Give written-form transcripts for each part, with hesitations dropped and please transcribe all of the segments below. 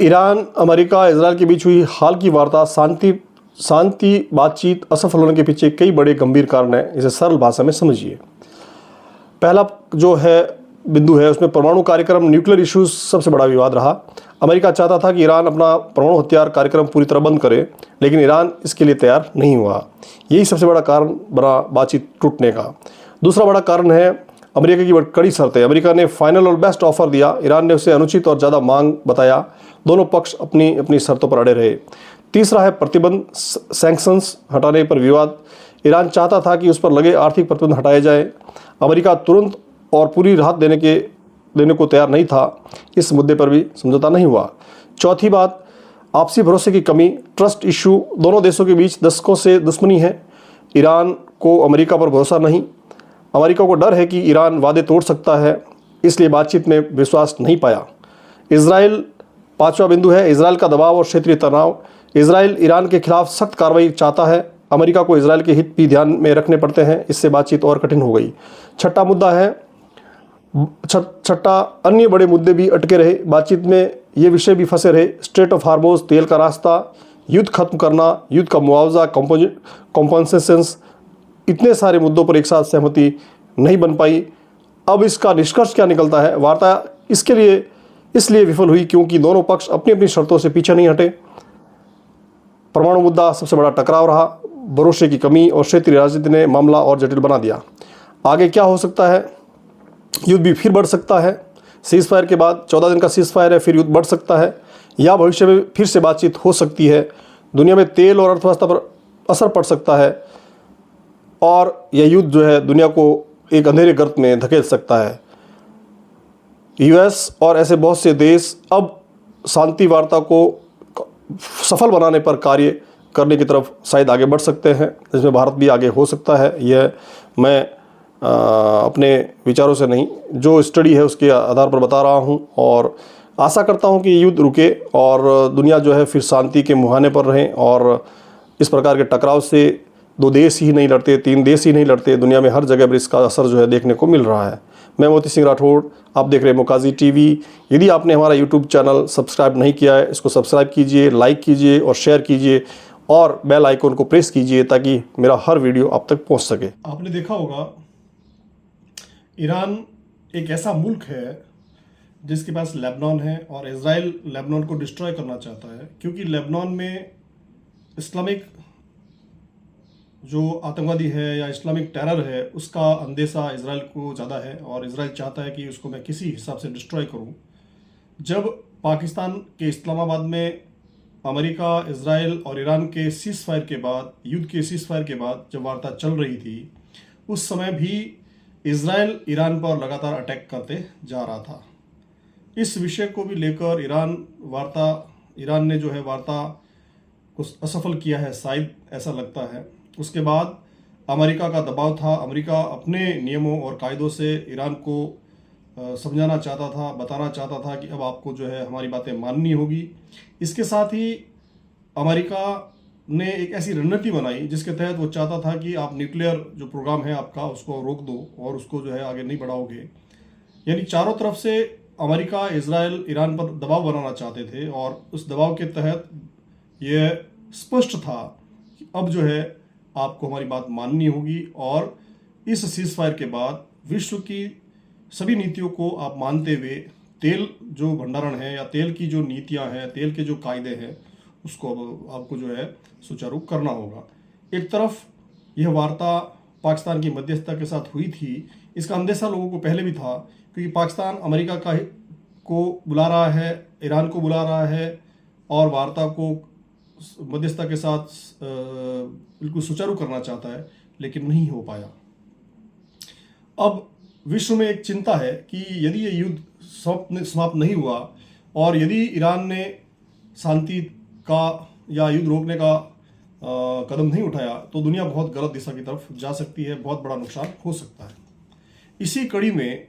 Iran, America, Israel के बीच हुई हाल की वार्ता शांति बातचीत असफल होने के पीछे कई बड़े गंभीर कारण हैं। इसे सरल भाषा में समझिए। पहला जो है बिंदु है उसमें परमाणु कार्यक्रम, न्यूक्लियर इश्यूज सबसे बड़ा विवाद रहा। अमेरिका चाहता था कि ईरान अपना परमाणु हथियार कार्यक्रम पूरी तरह बंद करे, लेकिन ईरान इसके लिए तैयार नहीं हुआ। यही सबसे बड़ा कारण बना बातचीत टूटने का। दूसरा बड़ा कारण है अमेरिका की कड़ी शर्तें। अमेरिका ने फाइनल और बेस्ट ऑफर दिया, ईरान ने उसे अनुचित और ज़्यादा मांग बताया। दोनों पक्ष अपनी अपनी शर्तों पर अड़े रहे। तीसरा है प्रतिबंध, सैंक्शंस हटाने पर विवाद। ईरान चाहता था कि उस पर लगे आर्थिक प्रतिबंध हटाए जाए। अमेरिका तुरंत और पूरी राहत देने को तैयार नहीं था। इस मुद्दे पर भी समझौता नहीं हुआ। चौथी बात, आपसी भरोसे की कमी, ट्रस्ट इशू। दोनों देशों के बीच दशकों से दुश्मनी है। ईरान को अमेरिका पर भरोसा नहीं। अमेरिका को डर है कि ईरान वादे तोड़ सकता है, इसलिए बातचीत में विश्वास नहीं पाया। इजराइल, पांचवा बिंदु है इजराइल का दबाव और क्षेत्रीय तनाव। इजराइल ईरान के खिलाफ सख्त कार्रवाई चाहता है। अमेरिका को इजराइल के हित भी ध्यान में रखने पड़ते हैं, इससे बातचीत और कठिन हो गई। छठा अन्य बड़े मुद्दे भी अटके रहे। बातचीत में ये विषय भी फंसे रहे। स्ट्रेट ऑफ हार्मोज, तेल का रास्ता, युद्ध खत्म करना, युद्ध का मुआवजा, कॉम्पनसेशंस। इतने सारे मुद्दों पर एक साथ सहमति नहीं बन पाई। अब इसका निष्कर्ष क्या निकलता है? वार्ता इसलिए विफल हुई क्योंकि दोनों पक्ष अपनी अपनी शर्तों से पीछे नहीं हटे। परमाणु मुद्दा सबसे बड़ा टकराव रहा। भरोसे की कमी और क्षेत्रीय राजनीति ने मामला और जटिल बना दिया। आगे क्या हो सकता है? युद्ध भी फिर बढ़ सकता है। सीज फायर के बाद 14 दिन का सीज फायर है, फिर युद्ध बढ़ सकता है, या भविष्य में फिर से बातचीत हो सकती है। दुनिया में तेल और अर्थव्यवस्था पर असर पड़ सकता है, और यह युद्ध जो है दुनिया को एक अंधेरे गर्त में धकेल सकता है। यूएस और ऐसे बहुत से देश अब शांति वार्ता को सफल बनाने पर कार्य करने की तरफ शायद आगे बढ़ सकते हैं, जिसमें भारत भी आगे हो सकता है। यह मैं अपने विचारों से नहीं, जो स्टडी है उसके आधार पर बता रहा हूं, और आशा करता हूं कि युद्ध रुके और दुनिया जो है फिर शांति के मुहाने पर रहे, और इस प्रकार के टकराव से 2 देश ही नहीं लड़ते, 3 देश ही नहीं लड़ते, दुनिया में हर जगह पर इसका असर जो है देखने को मिल रहा है। मैं मोती सिंह राठौड़, आप देख रहे हैं मोकाजी टीवी। यदि आपने हमारा यूट्यूब चैनल सब्सक्राइब नहीं किया है, इसको सब्सक्राइब कीजिए, लाइक कीजिए और शेयर कीजिए, और बेल आइकन को प्रेस कीजिए ताकि मेरा हर वीडियो आप तक पहुंच सके। आपने देखा होगा, ईरान एक ऐसा मुल्क है जिसके पास लेबनान है, और इजराइल लेबनान को डिस्ट्रॉय करना चाहता है, क्योंकि लेबनान में इस्लामिक जो आतंकवादी है या इस्लामिक टेरर है उसका अंदेशा इजराइल को ज़्यादा है, और इजराइल चाहता है कि उसको मैं किसी हिसाब से डिस्ट्रॉय करूं। जब पाकिस्तान के इस्लामाबाद में अमेरिका, इजराइल और ईरान के सीज फायर के बाद, युद्ध के सीज फायर के बाद जब वार्ता चल रही थी, उस समय भी इजराइल ईरान पर लगातार अटैक करते जा रहा था। इस विषय को भी लेकर ईरान ने जो है वार्ता को असफल किया है, शायद ऐसा लगता है। उसके बाद अमेरिका का दबाव था। अमेरिका अपने नियमों और कायदों से ईरान को समझाना चाहता था, बताना चाहता था कि अब आपको जो है हमारी बातें माननी होगी। इसके साथ ही अमेरिका ने एक ऐसी रणनीति बनाई जिसके तहत वो चाहता था कि आप न्यूक्लियर जो प्रोग्राम है आपका उसको रोक दो और उसको जो है आगे नहीं बढ़ाओगे। यानी चारों तरफ से अमेरिका, इजराइल ईरान पर दबाव बनाना चाहते थे, और उस दबाव के तहत यह स्पष्ट था कि अब जो है आपको हमारी बात माननी होगी, और इस सीज फायर के बाद विश्व की सभी नीतियों को आप मानते हुए तेल जो भंडारण है या तेल की जो नीतियां हैं, तेल के जो कायदे हैं, उसको अब आपको जो है सुचारू करना होगा। एक तरफ यह वार्ता पाकिस्तान की मध्यस्थता के साथ हुई थी। इसका अंदेशा लोगों को पहले भी था, क्योंकि पाकिस्तान अमेरिका को बुला रहा है, ईरान को बुला रहा है, और वार्ता को मध्यस्थता के साथ बिल्कुल सुचारू करना चाहता है, लेकिन नहीं हो पाया। अब विश्व में एक चिंता है कि यदि ये युद्ध समाप्त नहीं हुआ, और यदि ईरान ने शांति का या युद्ध रोकने का कदम नहीं उठाया, तो दुनिया बहुत गलत दिशा की तरफ जा सकती है, बहुत बड़ा नुकसान हो सकता है। इसी कड़ी में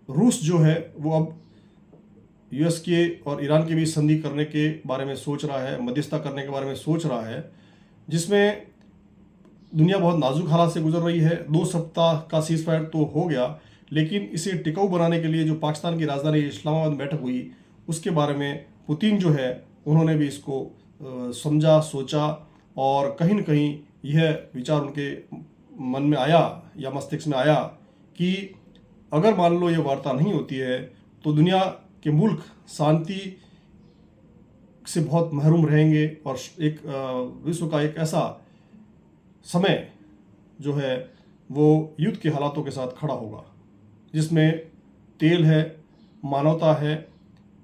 रूस जो है वो अब यूएस के और ईरान के बीच संधि करने के बारे में सोच रहा है, मध्यस्थता करने के बारे में सोच रहा है, जिसमें दुनिया बहुत नाजुक हालात से गुजर रही है। 2 सप्ताह का सीज फायर तो हो गया, लेकिन इसे टिकाऊ बनाने के लिए जो पाकिस्तान की राजधानी इस्लामाबाद में बैठक हुई, उसके बारे में पुतिन जो है उन्होंने भी इसको समझा, सोचा और कहीं न कहीं यह विचार उनके मन में आया या मस्तिष्क में आया कि अगर मान लो ये वार्ता नहीं होती है तो दुनिया के मुल्क शांति से बहुत महरूम रहेंगे और एक विश्व का एक ऐसा समय जो है वो युद्ध के हालातों के साथ खड़ा होगा, जिसमें तेल है, मानवता है,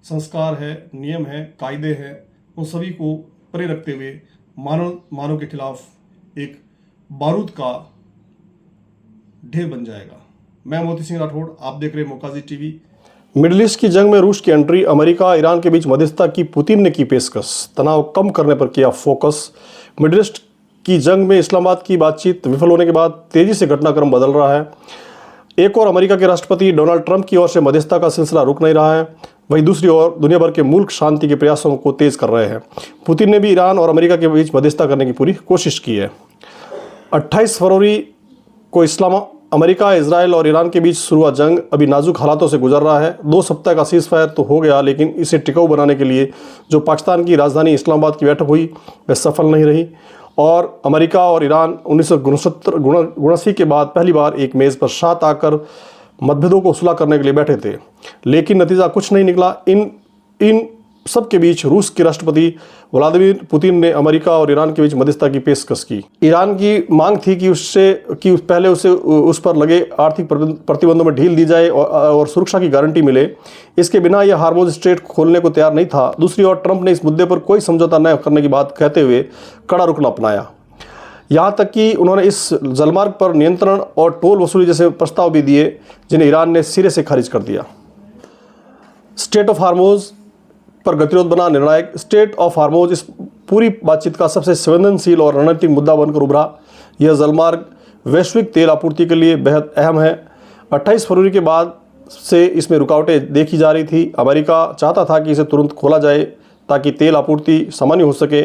संस्कार है, नियम है, कायदे हैं, उन सभी को परे रखते हुए मानव के खिलाफ एक बारूद का ढेर बन जाएगा। मैं मोती सिंह राठौड़, आप देख रहे हैं मोकाजी टीवी। मिडिल ईस्ट की जंग में रूस की एंट्री, अमेरिका ईरान के बीच मध्यस्थता की पुतिन ने की पेशकश, तनाव कम करने पर किया फोकस। मिडिल ईस्ट की जंग में इस्लामाबाद की बातचीत विफल होने के बाद तेजी से घटनाक्रम बदल रहा है। एक और अमेरिका के राष्ट्रपति डोनाल्ड ट्रंप की ओर से मध्यस्थता का सिलसिला रुक नहीं रहा है, वहीं दूसरी ओर दुनिया भर के मुल्क शांति के प्रयासों को तेज कर रहे हैं। पुतिन ने भी ईरान और अमेरिका के बीच मध्यस्थता करने की पूरी कोशिश की है। 28 फरवरी को अमेरिका, इजराइल और ईरान के बीच शुरू हुआ जंग अभी नाजुक हालातों से गुजर रहा है। 2 सप्ताह का सीज फायर तो हो गया, लेकिन इसे टिकाऊ बनाने के लिए जो पाकिस्तान की राजधानी इस्लामाबाद की बैठक हुई वह सफल नहीं रही और अमेरिका और ईरान 1979 के बाद पहली बार एक मेज़ पर साथ आकर मतभेदों को सुलह करने के लिए बैठे थे, लेकिन नतीजा कुछ नहीं निकला। इन सब के बीच रूस के राष्ट्रपति व्लादिमीर पुतिन ने अमेरिका और ईरान के बीच मध्यस्थता की पेशकश की। ईरान की मांग थी कि पहले उस पर लगे आर्थिक प्रतिबंधों में ढील दी जाए और सुरक्षा की गारंटी मिले। इसके बिना यह हार्मोज स्ट्रेट खोलने को तैयार नहीं था। दूसरी ओर ट्रंप ने इस मुद्दे पर कोई समझौता न करने की बात कहते हुए कड़ा रुख अपनाया। यहाँ तक कि उन्होंने इस जलमार्ग पर नियंत्रण और टोल वसूली जैसे प्रस्ताव भी दिए, जिन्हें ईरान ने सिरे से खारिज कर दिया। स्टेट ऑफ हार्मोज पर गतिरोध बना निर्णायक। स्टेट ऑफ हार्मोज इस पूरी बातचीत का सबसे संवेदनशील और रणनीतिक मुद्दा बनकर उभरा। यह जलमार्ग वैश्विक तेल आपूर्ति के लिए बेहद अहम है। 28 फरवरी के बाद से इसमें रुकावटें देखी जा रही थी। अमेरिका चाहता था कि इसे तुरंत खोला जाए ताकि तेल आपूर्ति सामान्य हो सके।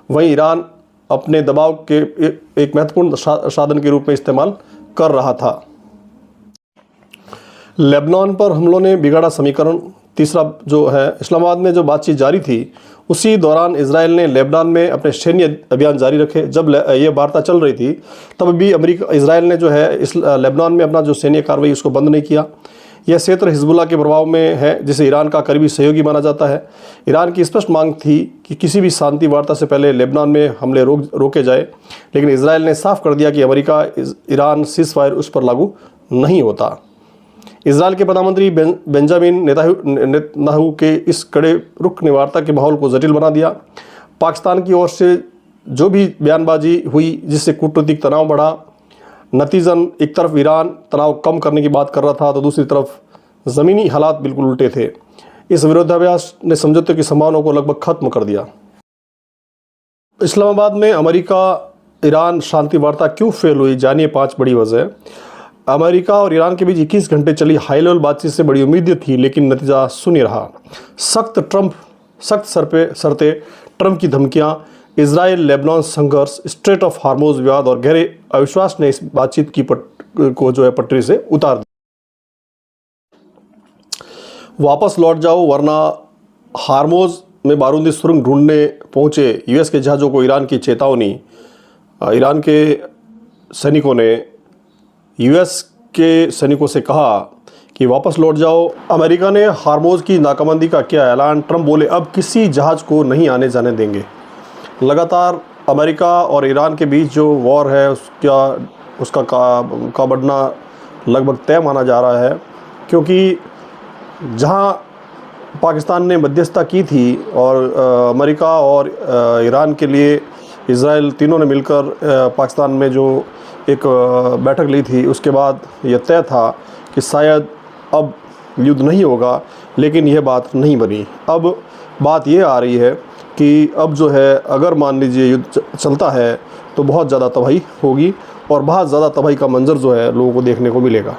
वहीं ईरान अपने दबाव के एक महत्वपूर्ण साधन के रूप में इस्तेमाल कर रहा था। लेबनान पर हमलों ने बिगाड़ा समीकरण। तीसरा जो है, इस्लामाबाद में जो बातचीत जारी थी उसी दौरान इजराइल ने लेबनान में अपने सैन्य अभियान जारी रखे। जब ये वार्ता चल रही थी तब भी इजराइल ने जो है इस लेबनान में अपना जो सैन्य कार्रवाई उसको बंद नहीं किया। यह क्षेत्र हिजबुल्लाह के प्रभाव में है, जिसे ईरान का करीबी सहयोगी माना जाता है। ईरान की स्पष्ट मांग थी कि किसी भी शांति वार्ता से पहले लेबनान में हमले रोके जाए, लेकिन इजराइल ने साफ कर दिया कि अमेरिका ईरान सीज फायर उस पर लागू नहीं होता। इजराइल के प्रधानमंत्री बेंजामिन नेतन्याहू के इस कड़े रुख ने वार्ता के माहौल को जटिल बना दिया। पाकिस्तान की ओर से जो भी बयानबाजी हुई जिससे कूटनीतिक तनाव बढ़ा। नतीजन एक तरफ ईरान तनाव कम करने की बात कर रहा था तो दूसरी तरफ ज़मीनी हालात बिल्कुल उल्टे थे। इस विरोधाभास ने समझौते की संभावनाओं को लगभग खत्म कर दिया। इस्लामाबाद में अमेरिका ईरान शांति वार्ता क्यों फेल हुई, जानिए 5 बड़ी वजह। अमेरिका और ईरान के बीच 21 घंटे चली हाई लेवल बातचीत से बड़ी उम्मीदें थी, लेकिन नतीजा शून्य रहा। सख्त शर्तें, ट्रंप की धमकियां, इजराइल लेबनान संघर्ष, स्ट्रेट ऑफ हार्मोज विवाद और गहरे अविश्वास ने इस बातचीत की को जो है पटरी से उतार दिया। वापस लौट जाओ वरना हार्मोज में बारूदी सुरंग ढूंढने पहुंचे यूएस के जहाज़ों को ईरान की चेतावनी। ईरान के सैनिकों ने यूएस के सैनिकों से कहा कि वापस लौट जाओ। अमेरिका ने हार्मोज की नाकाबंदी का किया ऐलान। ट्रंप बोले अब किसी जहाज़ को नहीं आने जाने देंगे। लगातार अमेरिका और ईरान के बीच जो वॉर है उसका बढ़ना लगभग तय माना जा रहा है, क्योंकि जहां पाकिस्तान ने मध्यस्थता की थी और अमेरिका और ईरान के लिए इजराइल तीनों ने मिलकर पाकिस्तान में जो एक बैठक ली थी, उसके बाद यह तय था कि शायद अब युद्ध नहीं होगा, लेकिन यह बात नहीं बनी। अब बात यह आ रही है कि अब जो है अगर मान लीजिए युद्ध चलता है तो बहुत ज़्यादा तबाही होगी और बहुत ज़्यादा तबाही का मंजर जो है लोगों को देखने को मिलेगा।